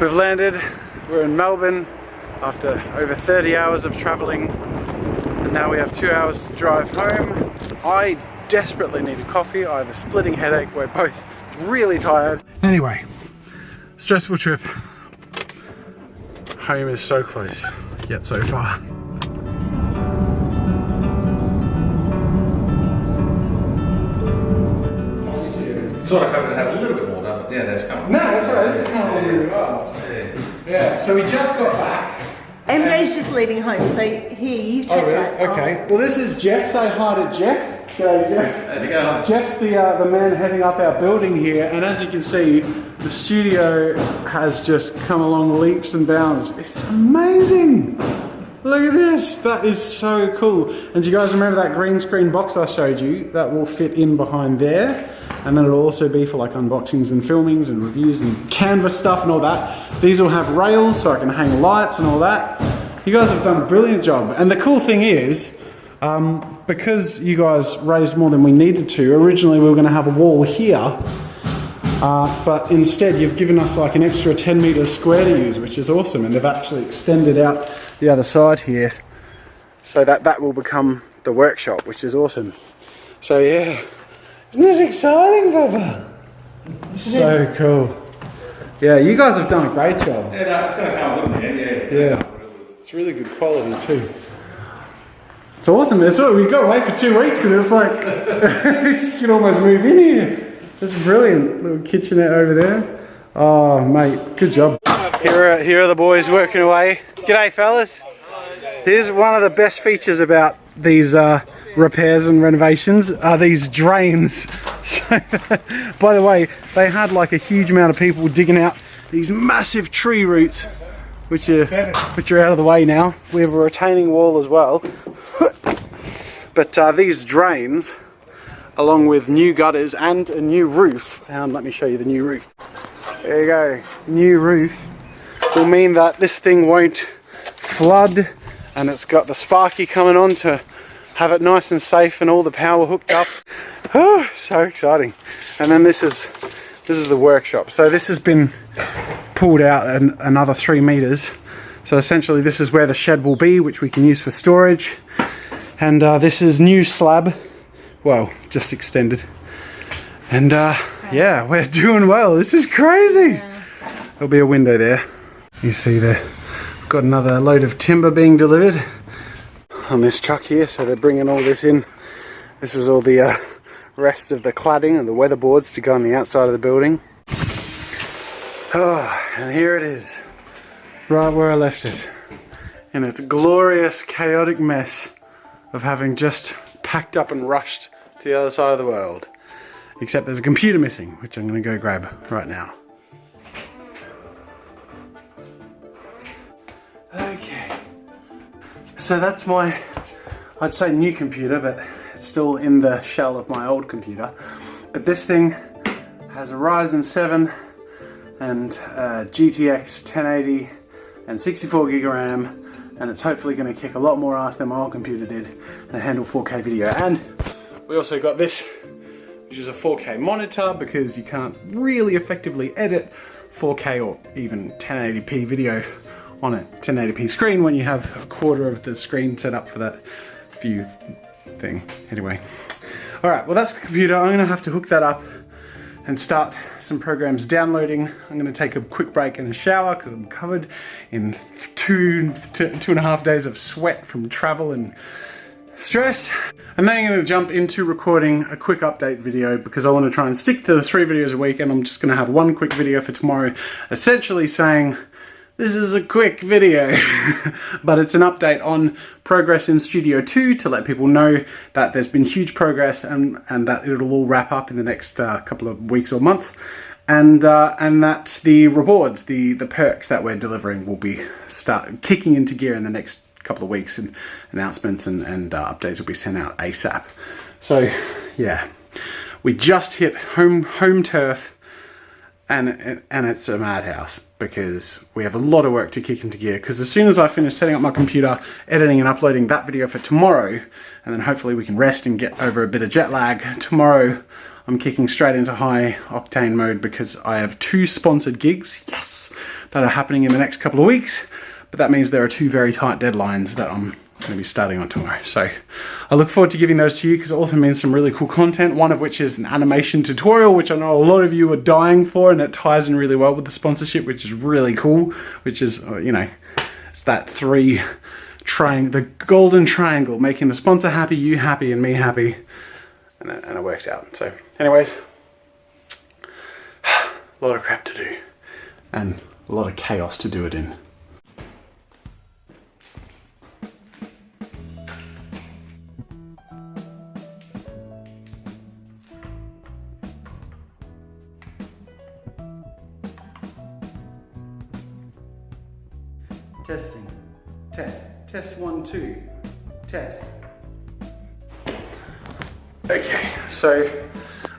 We've landed, we're in Melbourne after over 30 hours of travelling, and now we have 2 hours to drive home. I desperately need a coffee, I have a splitting headache, we're both really tired. Anyway, stressful trip. Home is so close, yet so far. Sort of hoping to have a little bit more done, but yeah, that's kind of... No, that's right, this is kind of what we regards. Yeah, so we just got back. MJ's just leaving home, so here, you take that. Okay, well this is Jeff, say hi to Jeff. G'day Jeff. How's it going? Jeff's the man heading up our building here, and as you can see, the studio has just come along leaps and bounds. It's amazing! Look at this, that is so cool. And do you guys remember that green screen box I showed you? That will fit in behind there. And then it'll also be for like unboxings and filmings and reviews and canvas stuff and all that. These will have rails so I can hang lights and all that. You guys have done a brilliant job. And the cool thing is, because you guys raised more than we needed to, originally we were going to have a wall here. But instead you've given us like an extra 10 meters square to use, which is awesome. And they've actually extended out the other side here so that that will become the workshop, which is awesome. So yeah. Isn't this exciting, Bubba? So cool. Yeah, you guys have done a great job. Yeah, no, it's going to come good in the end, Yeah. It's really good quality too. It's awesome. It's all, we got away for 2 weeks and it's like, you can almost move in here. It's brilliant. Little kitchenette over there. Oh, mate, good job. Here are the boys working away. G'day, fellas. Here's one of the best features about these repairs and renovations are these drains. So, by the way, they had like a huge amount of people digging out these massive tree roots, which are out of the way now. We have a retaining wall as well. But these drains, along with new gutters and a new roof, and let me show you the new roof. There you go, new roof, will mean that this thing won't flood, and it's got the sparky coming on to have it nice and safe and all the power hooked up. Oh, so exciting. And then this is the workshop. So this has been pulled out another 3 meters. So essentially this is where the shed will be, which we can use for storage. And this is new slab, well, just extended. And yeah, we're doing well. This is crazy. Yeah. There'll be a window there. You see there, got another load of timber being delivered on this truck here, so they're bringing all this in. This is all the rest of the cladding and the weatherboards to go on the outside of the building. Oh, and here it is, right where I left it, in its glorious chaotic mess of having just packed up and rushed to the other side of the world. Except there's a computer missing, which I'm going to go grab right now. Okay. So that's my, I'd say new computer, but it's still in the shell of my old computer. But this thing has a Ryzen 7 and GTX 1080 and 64 gig of RAM, and it's hopefully going to kick a lot more ass than my old computer did and handle 4K video. And we also got this, which is a 4K monitor, because you can't really effectively edit 4K or even 1080p video on a 1080p screen when you have a quarter of the screen set up for that view thing. Anyway, all right, well that's the computer. I'm gonna have to hook that up and start some programs downloading. I'm gonna take a quick break and a shower because I'm covered in two and a half days of sweat from travel and stress. And then I'm going to jump into recording a quick update video because I want to try and stick to the 3 videos a week, and I'm just going to have one quick video for tomorrow, essentially saying this is a quick video, but it's an update on progress in Studio 2 to let people know that there's been huge progress and that it'll all wrap up in the next couple of weeks or months, and that the rewards, the perks that we're delivering will be start kicking into gear in the next couple of weeks, and announcements and updates will be sent out ASAP. So yeah, we just hit home turf, and it's a madhouse because we have a lot of work to kick into gear, because as soon as I finish setting up my computer, editing and uploading that video for tomorrow, and then hopefully we can rest and get over a bit of jet lag, tomorrow I'm kicking straight into high octane mode because I have 2 sponsored gigs. Yes! that are happening in the next couple of weeks, but that means there are 2 very tight deadlines that I'm going to be starting on tomorrow. So I look forward to giving those to you because it also means some really cool content, one of which is an animation tutorial, which I know a lot of you are dying for, and it ties in really well with the sponsorship, which is really cool, which is, you know, it's that the golden triangle, making the sponsor happy, you happy, and me happy, and it works out. So anyways, a lot of crap to do and a lot of chaos to do it in. Testing, test 1 2, test. Okay, so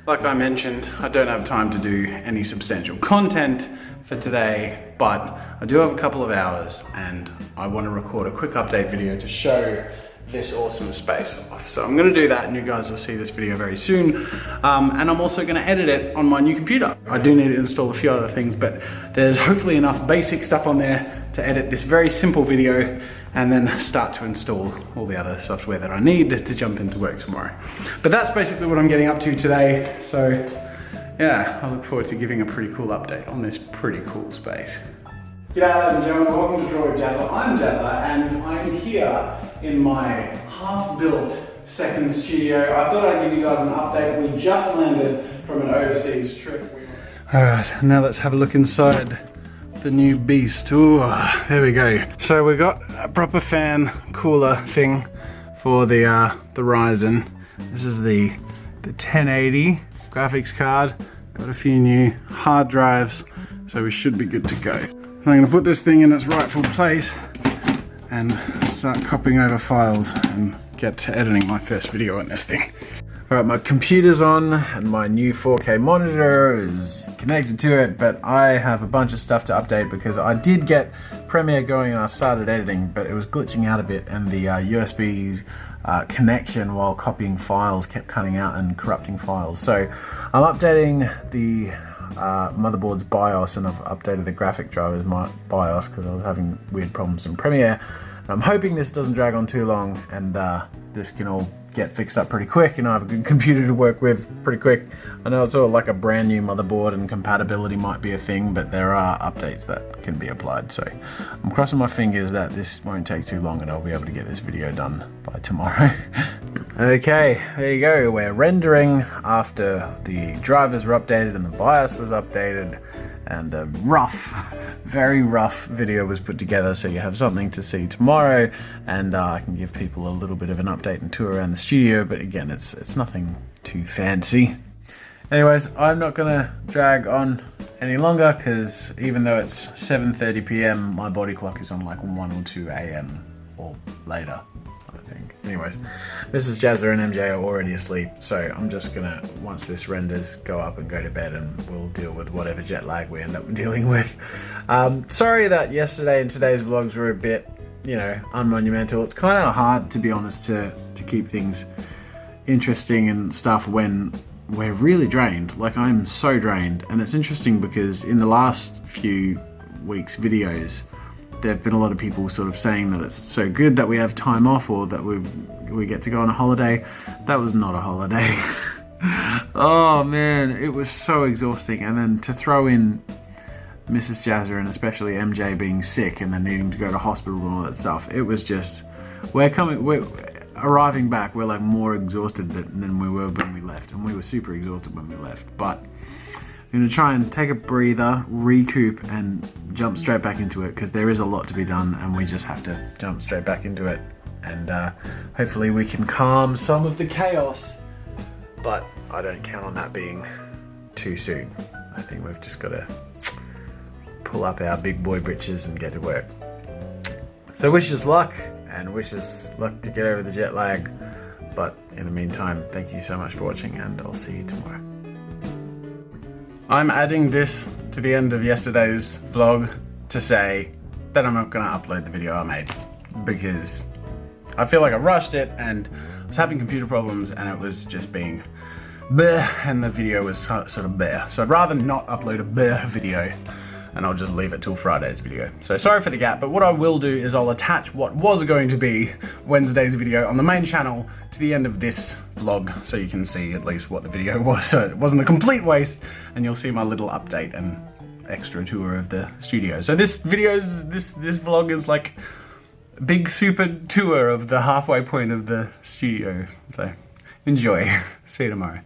like I mentioned, I don't have time to do any substantial content for today, but I do have a couple of hours and I want to record a quick update video to show this awesome space off. So I'm going to do that and you guys will see this video very soon. And I'm also going to edit it on my new computer. I do need to install a few other things, but there's hopefully enough basic stuff on there to edit this very simple video and then start to install all the other software that I need to jump into work tomorrow. But that's basically what I'm getting up to today. So yeah, I look forward to giving a pretty cool update on this pretty cool space. G'day ladies and gentlemen, welcome to Draw with Jazza. I'm Jazza and I'm here in my half-built second studio. I thought I'd give you guys an update. We just landed from an overseas trip. Alright, now let's have a look inside the new beast. Ooh, there we go. So we got a proper fan cooler thing for the Ryzen. This is the 1080 graphics card. Got a few new hard drives, so we should be good to go. So I'm going to put this thing in its rightful place and start copying over files and get to editing my first video on this thing. Alright, my computer's on and my new 4K monitor is connected to it, but I have a bunch of stuff to update because I did get Premiere going and I started editing, but it was glitching out a bit and the USB connection while copying files kept cutting out and corrupting files. So I'm updating the motherboard's BIOS and I've updated the graphic driver's BIOS because I was having weird problems in Premiere. And I'm hoping this doesn't drag on too long and this can all get fixed up pretty quick and I have a good computer to work with pretty quick. I know it's sort of like a brand new motherboard and compatibility might be a thing, but there are updates that can be applied. So I'm crossing my fingers that this won't take too long and I'll be able to get this video done by tomorrow. Okay, there you go. We're rendering after the drivers were updated and the BIOS was updated and a rough, very rough video was put together, so you have something to see tomorrow and I can give people a little bit of an update and tour around the studio, but again it's nothing too fancy. Anyways, I'm not gonna drag on any longer because even though it's 7:30 p.m. my body clock is on like 1 or 2 a.m. or later, I think. Anyways, this is Jazza and MJ are already asleep, so I'm just gonna, once this renders, go up and go to bed and we'll deal with whatever jet lag we end up dealing with. Sorry that yesterday and today's vlogs were a bit, you know, unmonumental. It's kind of hard, to be honest, to keep things interesting and stuff when we're really drained. Like, I'm so drained, and it's interesting because in the last few weeks' videos there have been a lot of people sort of saying that it's so good that we have time off or that we get to go on a holiday. That was not a holiday. Oh man, it was so exhausting, and then to throw in Mrs. Jazza and especially MJ being sick and then needing to go to hospital and all that stuff, it was just, we're arriving back, we're like more exhausted than we were when we left, and we were super exhausted when we left, but I'm going to try and take a breather, recoup and jump straight back into it because there is a lot to be done and we just have to jump straight back into it, and hopefully we can calm some of the chaos, but I don't count on that being too soon. I think we've just got to pull up our big boy britches and get to work. So wish us luck, and wish us luck to get over the jet lag, but in the meantime, thank you so much for watching and I'll see you tomorrow. I'm adding this to the end of yesterday's vlog to say that I'm not going to upload the video I made because I feel like I rushed it and I was having computer problems and it was just being bleh, and the video was sort of bleh. So I'd rather not upload a bleh video and I'll just leave it till Friday's video. So sorry for the gap, but what I will do is I'll attach what was going to be Wednesday's video on the main channel to the end of this vlog, so you can see at least what the video was, so it wasn't a complete waste, and you'll see my little update and extra tour of the studio. So this vlog is like a big super tour of the halfway point of the studio. So enjoy. See you tomorrow.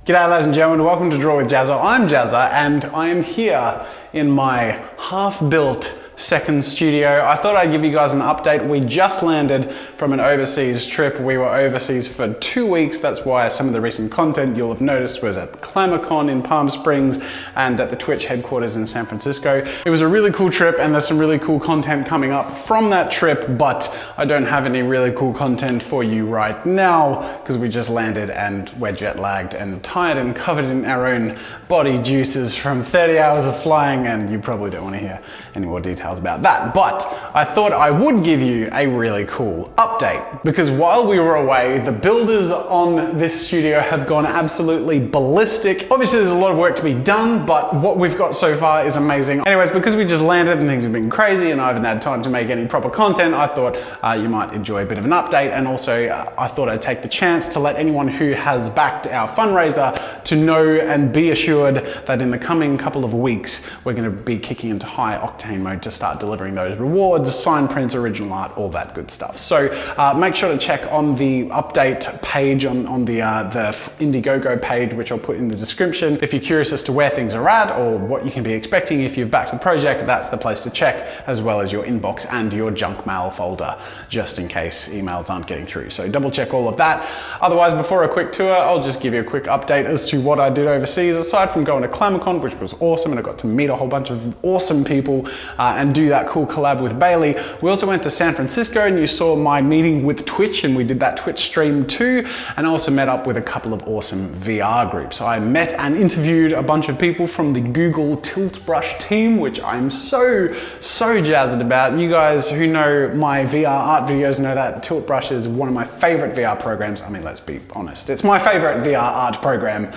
G'day ladies and gentlemen, welcome to Draw with Jazza. I'm Jazza and I am here in my half-built second studio. I thought I'd give you guys an update. We just landed from an overseas trip. We were overseas for 2 weeks. That's why some of the recent content you'll have noticed was at ClamorCon in Palm Springs and at the Twitch headquarters in San Francisco. It was a really cool trip and there's some really cool content coming up from that trip, but I don't have any really cool content for you right now because we just landed and we're jet lagged and tired and covered in our own body juices from 30 hours of flying, and you probably don't want to hear any more details about that. But I thought I would give you a really cool update because while we were away, the builders on this studio have gone absolutely ballistic. Obviously there's a lot of work to be done, but what we've got so far is amazing. Anyways, because we just landed and things have been crazy and I haven't had time to make any proper content, I thought you might enjoy a bit of an update, and also I thought I'd take the chance to let anyone who has backed our fundraiser to know and be assured that in the coming couple of weeks we're going to be kicking into high octane mode to start delivering those rewards, sign prints, original art, all that good stuff. So make sure to check on the update page on the Indiegogo page, which I'll put in the description. If you're curious as to where things are at or what you can be expecting if you've backed the project, that's the place to check, as well as your inbox and your junk mail folder, just in case emails aren't getting through. So double check all of that. Otherwise, before a quick tour, I'll just give you a quick update as to what I did overseas, aside from going to ClamorCon, which was awesome, and I got to meet a whole bunch of awesome people and do that cool collab with Bailey. We also went to San Francisco and you saw my meeting with Twitch, and we did that Twitch stream too, and I also met up with a couple of awesome VR groups. I met and interviewed a bunch of people from the Google Tilt Brush team, which I'm so jazzed about. You guys who know my VR art videos know that Tilt Brush is one of my favorite VR programs. I mean, let's be honest, it's my favorite VR art program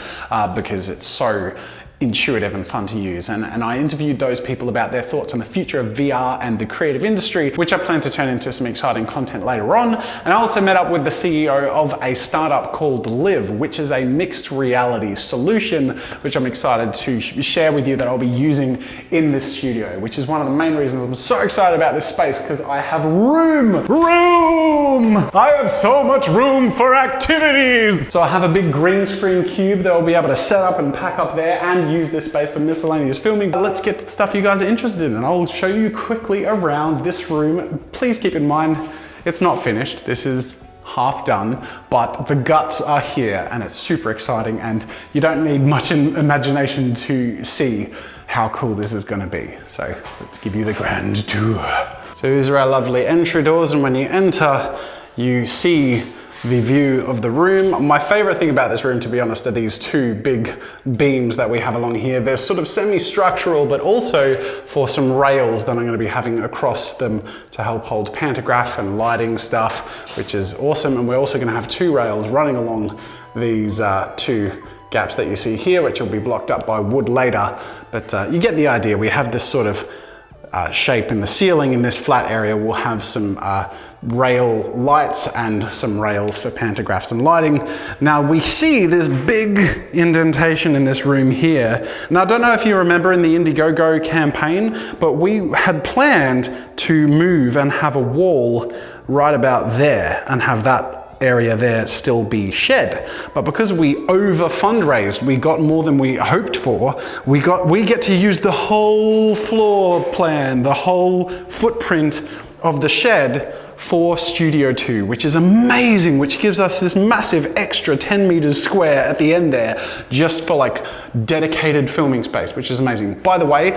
because it's so intuitive and fun to use, and I interviewed those people about their thoughts on the future of VR and the creative industry, which I plan to turn into some exciting content later on. And I also met up with the CEO of a startup called Live, which is a mixed reality solution, which I'm excited to share with you, that I'll be using in this studio, which is one of the main reasons I'm so excited about this space, because I have room! I have so much room for activities! So I have a big green screen cube that I'll be able to set up and pack up there and use this space for miscellaneous filming. But let's get to the stuff you guys are interested in, and I'll show you quickly around this room. Please keep in mind, it's not finished. This is half done, but the guts are here and it's super exciting, and you don't need much imagination to see how cool this is gonna be. So let's give you the grand tour. So these are our lovely entry doors, and when you enter, you see the view of the room. My favorite thing about this room, to be honest, are these two big beams that we have along here. They're sort of semi-structural, but also for some rails that I'm going to be having across them to help hold pantograph and lighting stuff, which is awesome. And we're also going to have two rails running along these two gaps that you see here, which will be blocked up by wood later. But you get the idea. We have this sort of shape in the ceiling. In this flat area, we'll have some rail lights and some rails for pantographs and lighting. Now we see this big indentation in this room here. Now I don't know if you remember in the Indiegogo campaign, but we had planned to move and have a wall right about there and have that area there still be shed. But because we over fundraised, we got more than we hoped for, we get to use the whole floor plan, the whole footprint of the shed for Studio 2, which is amazing, which gives us this massive extra 10 meters square at the end there, just for like dedicated filming space, which is amazing. By the way,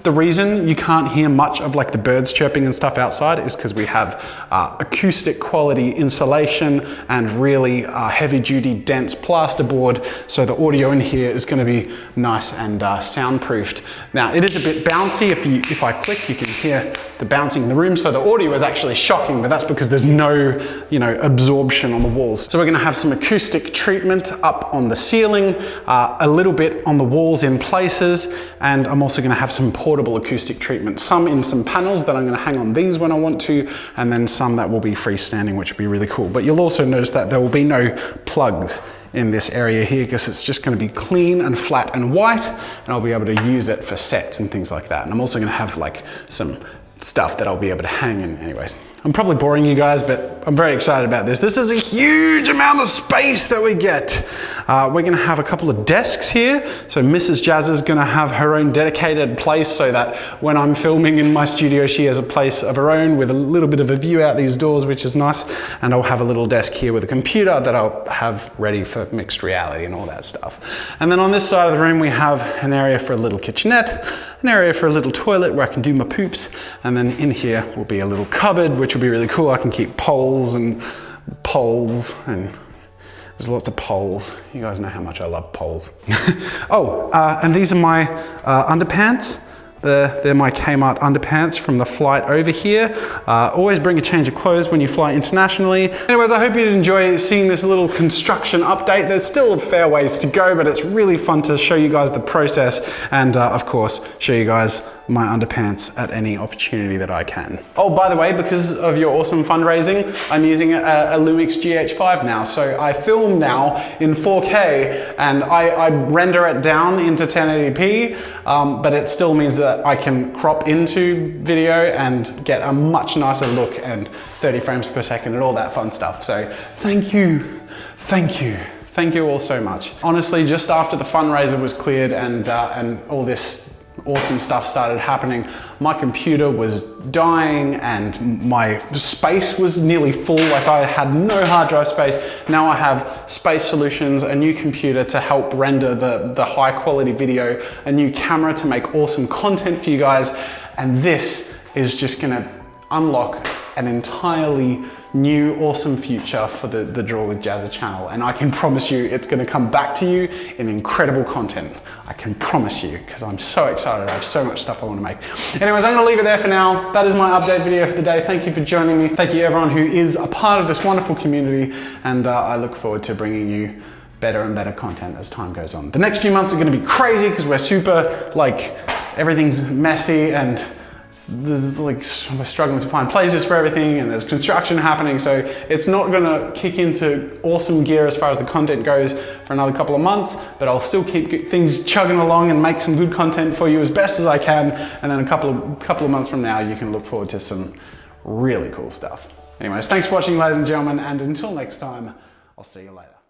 the reason you can't hear much of like the birds chirping and stuff outside is because we have acoustic quality insulation and really heavy duty dense plasterboard, so the audio in here is going to be nice and soundproofed. Now it is a bit bouncy. If I click, you can hear the bouncing in the room, so the audio is actually shocking, but that's because there's no absorption on the walls. So we're going to have some acoustic treatment up on the ceiling, a little bit on the walls in places, and I'm also going to have some portable portable acoustic treatment. Some in some panels that I'm going to hang on these when I want to, and then some that will be freestanding, which will be really cool. But you'll also notice that there will be no plugs in this area here because it's just going to be clean and flat and white, and I'll be able to use it for sets and things like that. And I'm also going to have like some stuff that I'll be able to hang in. Anyways, I'm probably boring you guys, but I'm very excited about this. This is a huge amount of space that we get. We're gonna have a couple of desks here. So Mrs. Jazza is gonna have her own dedicated place so that when I'm filming in my studio, she has a place of her own with a little bit of a view out these doors, which is nice. And I'll have a little desk here with a computer that I'll have ready for mixed reality and all that stuff. And then on this side of the room, we have an area for a little kitchenette, an area for a little toilet where I can do my poops. And then in here will be a little cupboard, which will be really cool. I can keep poles and there's lots of poles. You guys know how much I love poles. And these are my underpants. They're my Kmart underpants from the flight over here. Always bring a change of clothes when you fly internationally. Anyways, I hope you'd enjoy seeing this little construction update. There's still a fair ways to go, but it's really fun to show you guys the process and of course, show you guys my underpants at any opportunity that I can. Oh, by the way, because of your awesome fundraising, I'm using a Lumix GH5 now. So I film now in 4K and I render it down into 1080p, but it still means that I can crop into video and get a much nicer look and 30 frames per second and all that fun stuff. So thank you. Thank you all so much. Honestly, just after the fundraiser was cleared and all this awesome stuff started happening, my computer was dying and my space was nearly full. Like I had no hard drive space. Now I have Space Solutions, a new computer to help render the high quality video, a new camera to make awesome content for you guys. And this is just gonna unlock an entirely new awesome future for the Draw with Jazza channel, and I can promise you it's going to come back to you in incredible content. I can promise you, because I'm so excited. I have so much stuff I want to make. Anyways, I'm going to leave it there for now. That is my update video for the day. Thank you for joining me. Thank you everyone who is a part of this wonderful community, and I look forward to bringing you better and better content as time goes on. The next few months are going to be crazy because we're super, like, everything's messy and there's like, we're struggling to find places for everything and there's construction happening, so it's not gonna kick into awesome gear as far as the content goes for another couple of months, but I'll still keep things chugging along and make some good content for you as best as I can, and then a couple of months from now you can look forward to some really cool stuff. Anyways, thanks for watching, ladies and gentlemen, and until next time, I'll see you later.